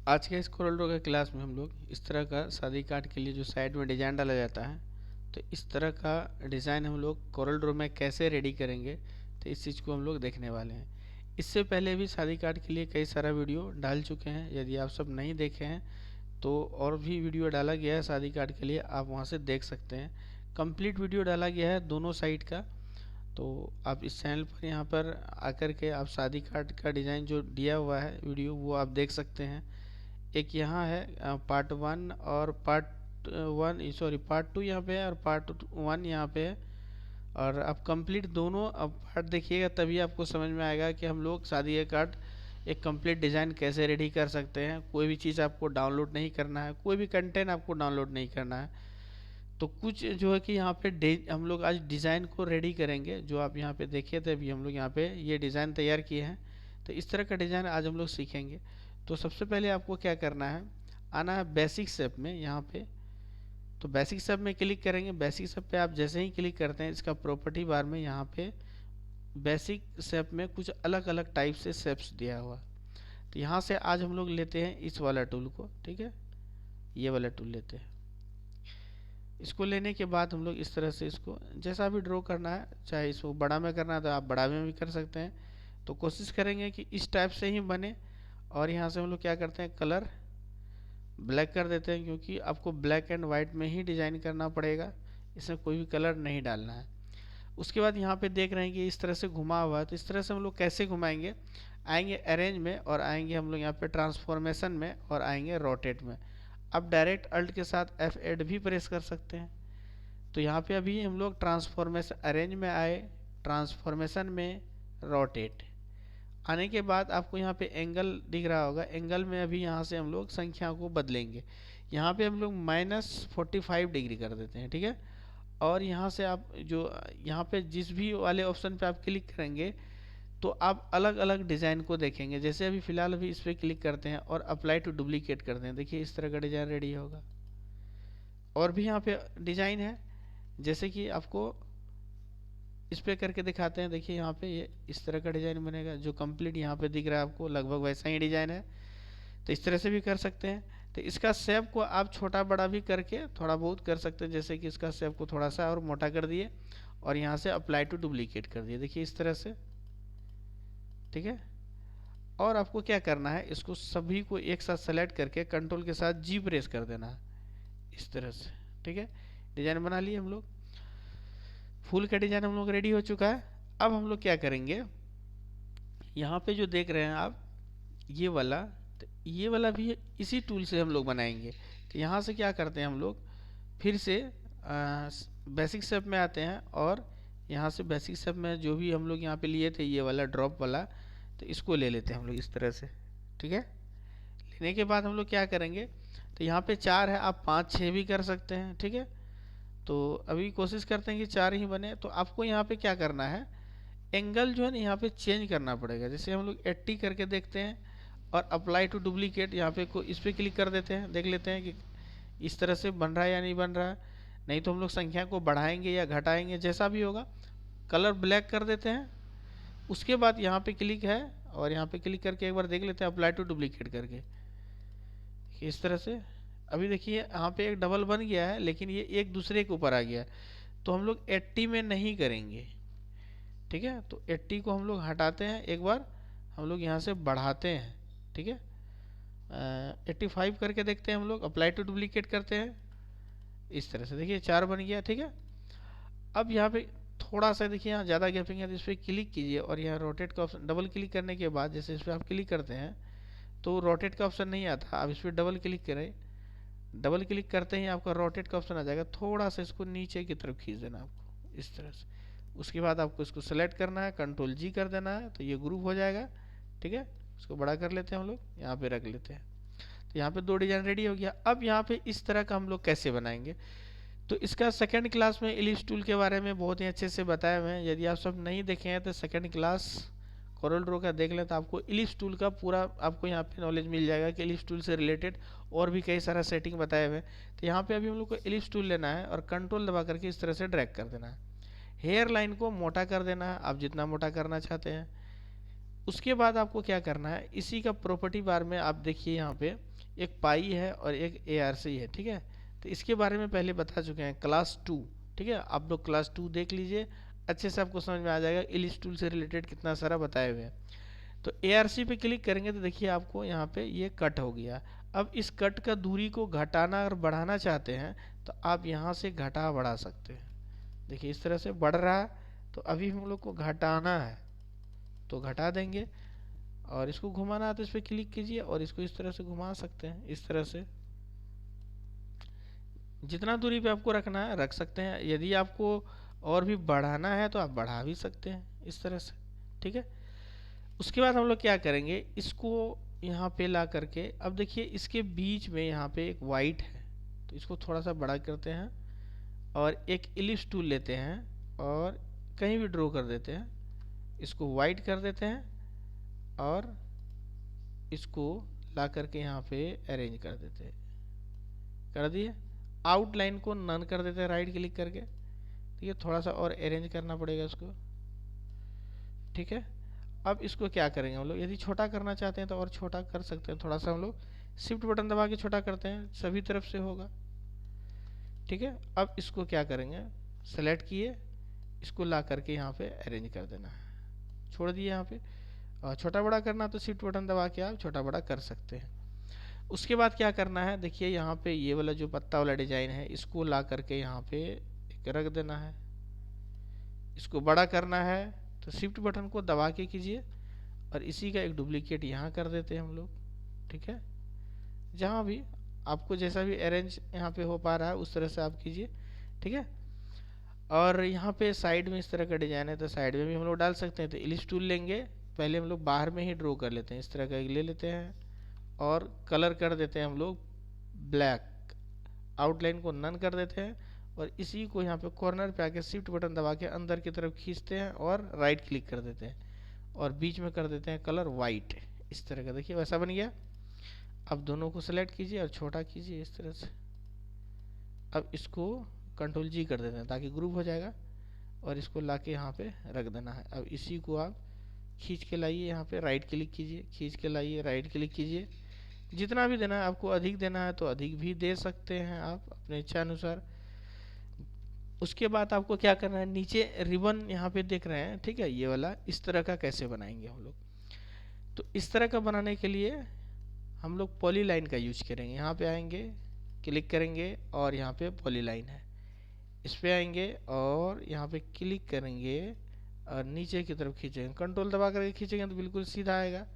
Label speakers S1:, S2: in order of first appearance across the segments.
S1: आज के इस कोरल ड्रॉ के क्लास में हम लोग इस तरह का शादी कार्ड के लिए जो साइड में डिज़ाइन डाला जाता है, तो इस तरह का डिज़ाइन हम लोग कोरल ड्रॉ में कैसे रेडी करेंगे, तो इस चीज़ को हम लोग देखने वाले हैं। इससे पहले भी शादी कार्ड के लिए कई सारा वीडियो डाल चुके हैं। यदि आप सब नहीं देखे हैं तो और भी वीडियो डाला गया है शादी कार्ड के लिए, आप वहाँ से देख सकते हैं। कंप्लीट वीडियो डाला गया है दोनों साइड का। तो आप इस चैनल पर यहाँ पर आकर के आप शादी कार्ड का डिज़ाइन जो दिया हुआ है वीडियो, वो आप देख सकते हैं। एक यहाँ है पार्ट 1 और पार्ट 2 यहाँ पे है और पार्ट 1 यहाँ पे है। और आप कंप्लीट दोनों अब पार्ट देखिएगा, तभी आपको समझ में आएगा कि हम लोग शादी का कार्ड एक कंप्लीट डिज़ाइन कैसे रेडी कर सकते हैं। कोई भी चीज़ आपको डाउनलोड नहीं करना है, कोई भी कंटेंट आपको डाउनलोड नहीं करना है। तो कुछ जो है कि यहाँ पे हम लोग आज डिज़ाइन को रेडी करेंगे। जो आप यहाँ पे देखिए थे, अभी हम लोग यहाँ पे ये डिज़ाइन तैयार किए हैं। तो इस तरह का डिज़ाइन आज हम लोग सीखेंगे। तो सबसे पहले आपको क्या करना है, आना है बेसिक शेप में यहाँ पे। तो बेसिक शेप में क्लिक करेंगे। बेसिक शेप पे आप जैसे ही क्लिक करते हैं, इसका प्रॉपर्टी बार में यहाँ पे बेसिक शेप में कुछ अलग अलग टाइप से शेप्स दिया हुआ। तो यहाँ से आज हम लोग लेते हैं इस वाला टूल को, ठीक है, ये वाला टूल लेते हैं। इसको लेने के बाद हम लोग इस तरह से इसको जैसा भी ड्रॉ करना है, चाहे इसको बड़ा में करना है तो आप बड़ा में भी कर सकते हैं। तो कोशिश करेंगे कि इस टाइप से ही बने। और यहाँ से हम लोग क्या करते हैं, कलर ब्लैक कर देते हैं, क्योंकि आपको ब्लैक एंड वाइट में ही डिज़ाइन करना पड़ेगा, इसमें कोई भी कलर नहीं डालना है। उसके बाद यहाँ पे देख रहे हैं कि इस तरह से घुमा हुआ है। तो इस तरह से हम लोग कैसे घुमाएंगे, आएंगे अरेंज में और आएंगे हम लोग यहाँ पे ट्रांसफॉर्मेशन में और आएंगे रोटेट में। अब डायरेक्ट अल्ट के साथ F8 भी प्रेस कर सकते हैं। तो यहाँ पे अभी हम लोग ट्रांसफॉर्मेशन अरेंज में आए, ट्रांसफॉर्मेशन में रोटेट आने के बाद आपको यहाँ पे एंगल दिख रहा होगा। एंगल में अभी यहाँ से हम लोग संख्या को बदलेंगे। यहाँ पे हम लोग -45 डिग्री कर देते हैं, ठीक है। और यहाँ से आप जो यहाँ पे जिस भी वाले ऑप्शन पे आप क्लिक करेंगे तो आप अलग अलग डिज़ाइन को देखेंगे। जैसे अभी फ़िलहाल अभी इस पर क्लिक करते हैं और अप्लाई टू डुप्लीकेट करते हैं, देखिए इस तरह का डिज़ाइन रेडी होगा। और भी यहाँ पे डिज़ाइन है, जैसे कि आपको इस पे करके दिखाते हैं। देखिए यहाँ पे ये इस तरह का डिज़ाइन बनेगा, जो कंप्लीट यहाँ पे दिख रहा है आपको, लगभग वैसा ही डिज़ाइन है। तो इस तरह से भी कर सकते हैं। तो इसका शेप को आप छोटा बड़ा भी करके थोड़ा बहुत कर सकते हैं। जैसे कि इसका शेप को थोड़ा सा और मोटा कर दिए और यहाँ से अप्लाई टू डुप्लीकेट कर दिए, देखिए इस तरह से, ठीक है। और आपको क्या करना है, इसको सभी को एक साथ सेलेक्ट करके कंट्रोल के साथ जी प्रेस कर देना है, इस तरह से, ठीक है। डिज़ाइन बना लिए हम लोग, फुल का डिज़ाइन हम लोग रेडी हो चुका है। अब हम लोग क्या करेंगे, यहाँ पे जो देख रहे हैं आप ये वाला, तो ये वाला भी इसी टूल से हम लोग बनाएंगे। तो यहाँ से क्या करते हैं, हम लोग फिर से बेसिक शेप में आते हैं और यहाँ से बेसिक शेप में जो भी हम लोग यहाँ पे लिए थे ये वाला ड्रॉप वाला, तो इसको ले लेते हैं हम लोग इस तरह से, ठीक है। लेने के बाद हम लोग क्या करेंगे, तो यहाँ पे 4 है, आप 5 6 भी कर सकते हैं, ठीक है। तो अभी कोशिश करते हैं कि 4 ही बने। तो आपको यहाँ पे क्या करना है, एंगल जो है ना यहाँ पे चेंज करना पड़ेगा। जैसे हम लोग 80 करके देखते हैं और अप्लाई टू डुप्लीकेट यहाँ पे को इस पर क्लिक कर देते हैं, देख लेते हैं कि इस तरह से बन रहा है या नहीं बन रहा है। नहीं तो हम लोग संख्या को बढ़ाएंगे या घटाएंगे, जैसा भी होगा। कलर ब्लैक कर देते हैं। उसके बाद यहाँ पे क्लिक है और यहाँ पे क्लिक करके एक बार देख लेते हैं अप्लाई टू डुप्लीकेट करके, इस तरह से। अभी देखिए यहाँ पे एक डबल बन गया है, लेकिन ये एक दूसरे के ऊपर आ गया। तो हम लोग 80 में नहीं करेंगे, ठीक है। तो 80 को हम लोग हटाते हैं, एक बार हम लोग यहाँ से बढ़ाते हैं, ठीक है। 85 करके देखते हैं हम लोग, अप्लाई टू डुप्लीकेट करते हैं, इस तरह से देखिए 4 बन गया, ठीक है। अब यहाँ पे थोड़ा सा देखिए यहाँ ज़्यादा गैपिंग है, तो इस पर क्लिक कीजिए और यहाँ रोटेट का ऑप्शन, डबल क्लिक करने के बाद जैसे इस पर आप क्लिक करते हैं तो रोटेट का ऑप्शन नहीं आता। आप इस पर डबल क्लिक करें, डबल क्लिक करते ही आपका रोटेट का ऑप्शन आ जाएगा। थोड़ा सा इसको नीचे की तरफ खींच देना आपको, इस तरह से। उसके बाद आपको इसको सेलेक्ट करना है, कंट्रोल जी कर देना है, तो ये ग्रुप हो जाएगा, ठीक है। इसको बड़ा कर लेते हैं हम लोग, यहाँ पे रख लेते हैं। तो यहाँ पे 2 डिज़ाइन रेडी हो गया। अब यहाँ पे इस तरह का हम लोग कैसे बनाएंगे, तो इसका सेकंड क्लास में इलिप्स टूल के बारे में बहुत ही अच्छे से बताया हुए हैं। यदि आप सब नहीं देखे हैं तो सेकंड क्लास कोरल ड्रॉ का देख लें, तो आपको इलिप्स टूल का पूरा आपको यहाँ पे नॉलेज मिल जाएगा कि इलिप्स टूल से रिलेटेड और भी कई सारा सेटिंग बताए हुए हैं। तो यहाँ पे अभी हम लोग को इलिप्स टूल लेना है और कंट्रोल दबा करके इस तरह से ड्रैग कर देना है। हेयर लाइन को मोटा कर देना है, आप जितना मोटा करना चाहते हैं। उसके बाद आपको क्या करना है, इसी का प्रॉपर्टी बार में आप देखिए यहाँ पे एक पाई है और एक ARC है, ठीक है। तो इसके बारे में पहले बता चुके हैं क्लास 2, ठीक है। आप लोग क्लास 2 देख लीजिए, अच्छे से आपको समझ में आ जाएगा। इलिप्स टूल से रिलेटेड कितना सारा बताए हुए हैं। तो ARC पे क्लिक करेंगे तो देखिए आपको यहाँ पे ये कट हो गया। अब इस कट का दूरी को घटाना और बढ़ाना चाहते हैं तो आप यहाँ से घटा बढ़ा सकते हैं। देखिए इस तरह से बढ़ रहा है, तो अभी हम लोग को घटाना है तो घटा देंगे, और इसको घुमाना है तो इस पर क्लिक कीजिए और इसको इस तरह से घुमा सकते हैं। इस तरह से जितना दूरी पे आपको रखना है रख सकते हैं। यदि आपको और भी बढ़ाना है तो आप बढ़ा भी सकते हैं इस तरह से, ठीक है। उसके बाद हम लोग क्या करेंगे, इसको यहाँ पे ला करके, अब देखिए इसके बीच में यहाँ पे एक वाइट है, तो इसको थोड़ा सा बड़ा करते हैं और एक इलिप्स टूल लेते हैं और कहीं भी ड्रॉ कर देते हैं। इसको वाइट कर देते हैं और इसको ला करके यहाँ पे अरेंज कर देते हैं। कर दिए। आउटलाइन को नन कर देते हैं राइट क्लिक करके, ठीक है। थोड़ा सा और अरेंज करना पड़ेगा इसको, ठीक है। अब इसको क्या करेंगे हम लोग, यदि छोटा करना चाहते हैं तो और छोटा कर सकते हैं। थोड़ा सा हम लोग शिफ्ट बटन दबा के छोटा करते हैं, सभी तरफ से होगा, ठीक है। अब इसको क्या करेंगे, सेलेक्ट किए, इसको ला करके यहाँ पे अरेंज कर देना है, छोड़ दिए यहाँ पे। और छोटा बड़ा करना तो शिफ्ट बटन दबा के आप छोटा बड़ा कर सकते हैं। उसके बाद क्या करना है, देखिए यहाँ पे ये वाला जो पत्ता वाला डिजाइन है इसको ला करके यहाँ पे एक रख देना है। इसको बड़ा करना है तो शिफ्ट बटन को दबा के कीजिए और इसी का एक डुप्लीकेट यहाँ कर देते हैं हम लोग, ठीक है। जहाँ भी आपको जैसा भी अरेंज यहाँ पे हो पा रहा है उस तरह से आप कीजिए, ठीक है। और यहाँ पे साइड में इस तरह का डिजाइन है तो साइड में भी हम लोग डाल सकते हैं। तो इलिप्स टूल लेंगे, पहले हम लोग बाहर में ही ड्रॉ कर लेते हैं, इस तरह का एक ले लेते हैं और कलर कर देते हैं हम लोग ब्लैक। आउटलाइन को नन कर देते हैं और इसी को यहाँ पे कॉर्नर पे आके शिफ्ट बटन दबा के अंदर की तरफ खींचते हैं और राइट क्लिक कर देते हैं और बीच में कर देते हैं कलर वाइट, इस तरह का। देखिए वैसा बन गया। अब दोनों को सेलेक्ट कीजिए और छोटा कीजिए इस तरह से। अब इसको कंट्रोल G कर देते हैं ताकि ग्रुप हो जाएगा और इसको लाके यहाँ पे रख देना है। अब इसी को आप खींच के लाइए, यहाँ पे राइट क्लिक कीजिए, खींच के लाइए, राइट क्लिक कीजिए। जितना भी देना है, आपको अधिक देना है तो अधिक भी दे सकते हैं आप अपने इच्छा अनुसार। उसके बाद आपको क्या करना है, नीचे रिबन यहाँ पे देख रहे हैं, ठीक है, ये वाला इस तरह का कैसे बनाएंगे हम लोग। तो इस तरह का बनाने के लिए हम लोग पॉलीलाइन का यूज करेंगे। यहाँ पे आएंगे, क्लिक करेंगे और यहाँ पे पॉलीलाइन है, इस पे आएंगे और यहाँ पे क्लिक करेंगे और नीचे की तरफ खींचेंगे, कंट्रोल दबा करके खींचेंगे तो बिल्कुल सीधा आएगा।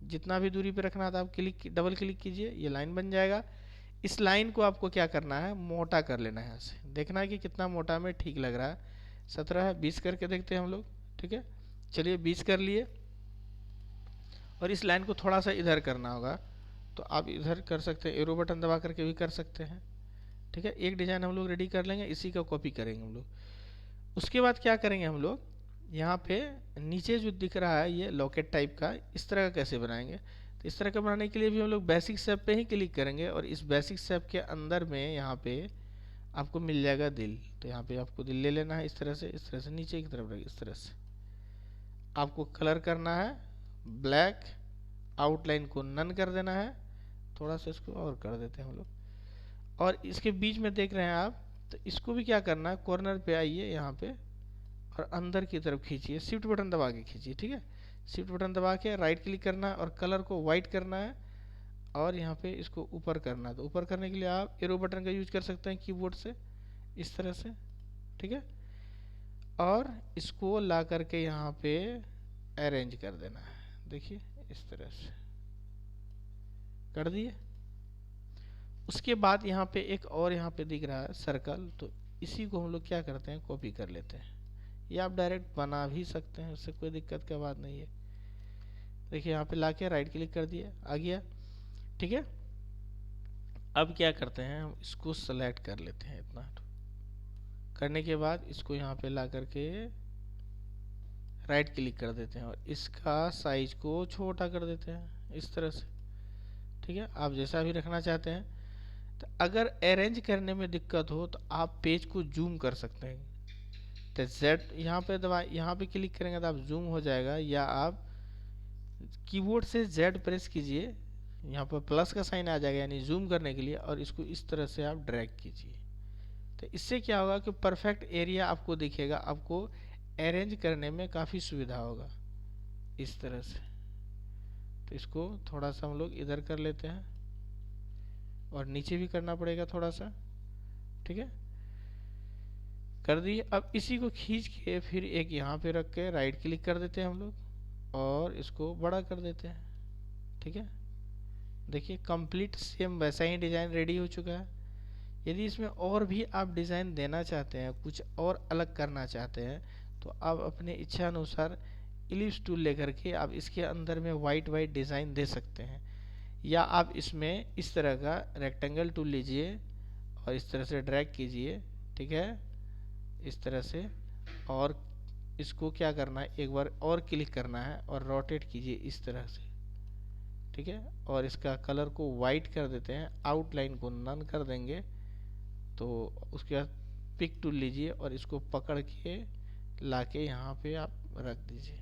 S1: जितना भी दूरी पे रखना था आप डबल क्लिक कीजिए, ये लाइन बन जाएगा। इस लाइन को आपको क्या करना है, मोटा कर लेना है। यहाँ से देखना है कि कितना मोटा में ठीक लग रहा है। 17 है, 20 करके देखते हैं हम लोग, ठीक है। चलिए 20 कर लिए और इस लाइन को थोड़ा सा इधर करना होगा तो आप इधर कर सकते हैं, एरो बटन दबा करके भी कर सकते हैं, ठीक है। एक डिज़ाइन हम लोग रेडी कर लेंगे, इसी का कॉपी करेंगे हम लोग। उसके बाद क्या करेंगे हम लोग, यहाँ पे नीचे जो दिख रहा है ये लॉकेट टाइप का, इस तरह का कैसे बनाएंगे। तो इस तरह का बनाने के लिए भी हम लोग बेसिक शेप पे ही क्लिक करेंगे और इस बेसिक शेप के अंदर में यहाँ पे आपको मिल जाएगा दिल। तो यहाँ पे आपको दिल ले लेना है इस तरह से नीचे की तरफ रखिए। इस तरह से आपको कलर करना है ब्लैक, आउटलाइन को नन कर देना है, थोड़ा सा इसको और कर देते हैं हम लोग। और इसके बीच में देख रहे हैं आप, तो इसको भी क्या करना है, कॉर्नर पे आइए यहाँ पे और अंदर की तरफ खींचिए, शिफ्ट बटन दबा के खींचिए, ठीक है। शिफ्ट बटन दबा के राइट क्लिक करना है और कलर को वाइट करना है और यहाँ पे इसको ऊपर करना है। तो ऊपर करने के लिए आप एरो बटन का यूज कर सकते हैं कीबोर्ड से, इस तरह से, ठीक है। और इसको ला करके यहाँ पे अरेंज कर देना है, देखिए इस तरह से कर दिए। उसके बाद यहाँ पे एक और यहाँ पे दिख रहा है सर्कल, तो इसी को हम लोग क्या करते हैं, कॉपी कर लेते हैं। ये आप डायरेक्ट बना भी सकते हैं, उससे कोई दिक्कत का बात नहीं है। देखिए यहाँ पे लाके राइट क्लिक कर दिया, आ गया, ठीक है। अब क्या करते हैं, हम इसको सेलेक्ट कर लेते हैं। इतना करने के बाद इसको यहाँ पे ला करके राइट क्लिक कर देते हैं और इसका साइज को छोटा कर देते हैं इस तरह से, ठीक है। आप जैसा भी रखना चाहते हैं। तो अगर अरेंज करने में दिक्कत हो तो आप पेज को जूम कर सकते हैं। तो Z यहाँ पे दबा, यहाँ पे क्लिक करेंगे तो आप जूम हो जाएगा, या आप कीबोर्ड से Z प्रेस कीजिए, यहाँ पर प्लस का साइन आ जाएगा यानी जूम करने के लिए, और इसको इस तरह से आप ड्रैग कीजिए। तो इससे क्या होगा कि परफेक्ट एरिया आपको दिखेगा, आपको अरेंज करने में काफ़ी सुविधा होगा इस तरह से। तो इसको थोड़ा सा हम लोग इधर कर लेते हैं और नीचे भी करना पड़ेगा थोड़ा सा, ठीक है, कर दिए। अब इसी को खींच के फिर एक यहाँ पे रख के राइट क्लिक कर देते हैं हम लोग और इसको बड़ा कर देते हैं, ठीक है। देखिए कंप्लीट सेम वैसा ही डिज़ाइन रेडी हो चुका है। यदि इसमें और भी आप डिज़ाइन देना चाहते हैं, कुछ और अलग करना चाहते हैं, तो आप अपने इच्छा अनुसार इलिप्स टूल लेकर के आप इसके अंदर में वाइट वाइट डिज़ाइन दे सकते हैं, या आप इसमें इस तरह का रेक्टेंगल टूल लीजिए और इस तरह से ड्रैग कीजिए, ठीक है, इस तरह से। और इसको क्या करना है, एक बार और क्लिक करना है और रोटेट कीजिए इस तरह से, ठीक है। और इसका कलर को वाइट कर देते हैं, आउटलाइन को नन कर देंगे। तो उसके बाद पिक टूल लीजिए और इसको पकड़ के लाके यहाँ पे आप रख दीजिए।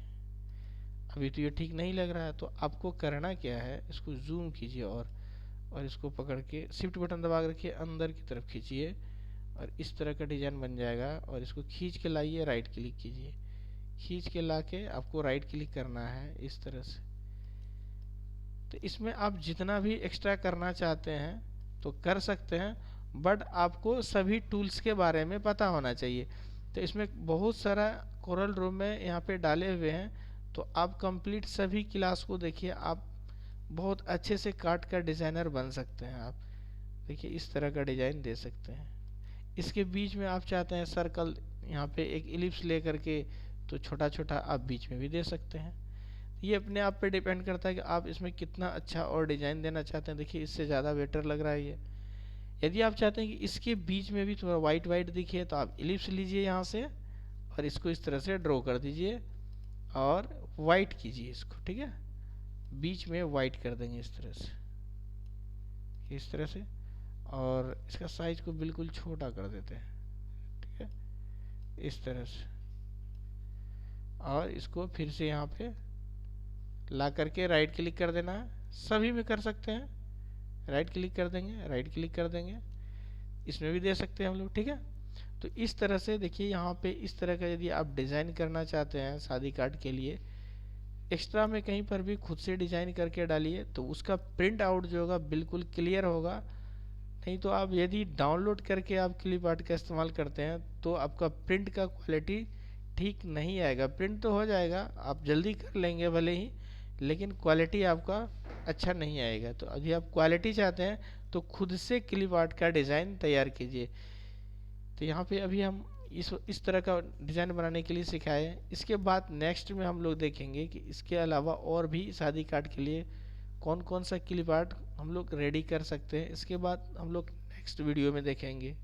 S1: अभी तो ये ठीक नहीं लग रहा है, तो आपको करना क्या है, इसको जूम कीजिए और इसको पकड़ के शिफ्ट बटन दबा के रखिए, अंदर की तरफ खींचिए और इस तरह का डिज़ाइन बन जाएगा। और इसको खींच के लाइए, राइट क्लिक कीजिए, खींच के लाके आपको राइट क्लिक करना है इस तरह से। तो इसमें आप जितना भी एक्स्ट्रा करना चाहते हैं तो कर सकते हैं, बट आपको सभी टूल्स के बारे में पता होना चाहिए। तो इसमें बहुत सारा कोरल ड्रॉ में यहाँ पे डाले हुए हैं, तो आप कंप्लीट सभी क्लास को देखिए, आप बहुत अच्छे से काट कर डिज़ाइनर बन सकते हैं। आप देखिए इस तरह का डिज़ाइन दे सकते हैं। इसके बीच में आप चाहते हैं सर्कल, यहाँ पे एक इलिप्स ले करके, तो छोटा छोटा आप बीच में भी दे सकते हैं। ये अपने आप पे डिपेंड करता है कि आप इसमें कितना अच्छा और डिज़ाइन देना चाहते हैं। देखिए इससे ज़्यादा बेटर लग रहा है ये। यदि आप चाहते हैं कि इसके बीच में भी थोड़ा वाइट वाइट दिखे, तो आप इलिप्स लीजिए यहाँ से और इसको इस तरह से ड्रॉ कर दीजिए और वाइट कीजिए इसको, ठीक है, बीच में वाइट कर देंगे इस तरह से, इस तरह से। और इसका साइज को बिल्कुल छोटा कर देते हैं, ठीक है, इस तरह से। और इसको फिर से यहाँ पे ला करके राइट क्लिक कर देना है, सभी में कर सकते हैं, राइट क्लिक कर देंगे, राइट क्लिक कर देंगे, इसमें भी दे सकते हैं हम लोग, ठीक है। तो इस तरह से देखिए यहाँ पे इस तरह का यदि आप डिज़ाइन करना चाहते हैं शादी कार्ड के लिए, एक्स्ट्रा में कहीं पर भी खुद से डिज़ाइन करके डालिए, तो उसका प्रिंट आउट जो होगा बिल्कुल क्लियर होगा। नहीं तो आप यदि डाउनलोड करके आप क्लिप आर्ट का इस्तेमाल करते हैं तो आपका प्रिंट का क्वालिटी ठीक नहीं आएगा। प्रिंट तो हो जाएगा, आप जल्दी कर लेंगे भले ही, लेकिन क्वालिटी आपका अच्छा नहीं आएगा। तो अभी आप क्वालिटी चाहते हैं तो खुद से क्लिप आर्ट का डिज़ाइन तैयार कीजिए। तो यहाँ पे अभी हम इस तरह का डिज़ाइन बनाने के लिए सिखाए। इसके बाद नेक्स्ट में हम लोग देखेंगे कि इसके अलावा और भी शादी कार्ड के लिए कौन कौन सा क्लिप आर्ट हम लोग रेडी कर सकते हैं। इसके बाद हम लोग नेक्स्ट वीडियो में देखेंगे।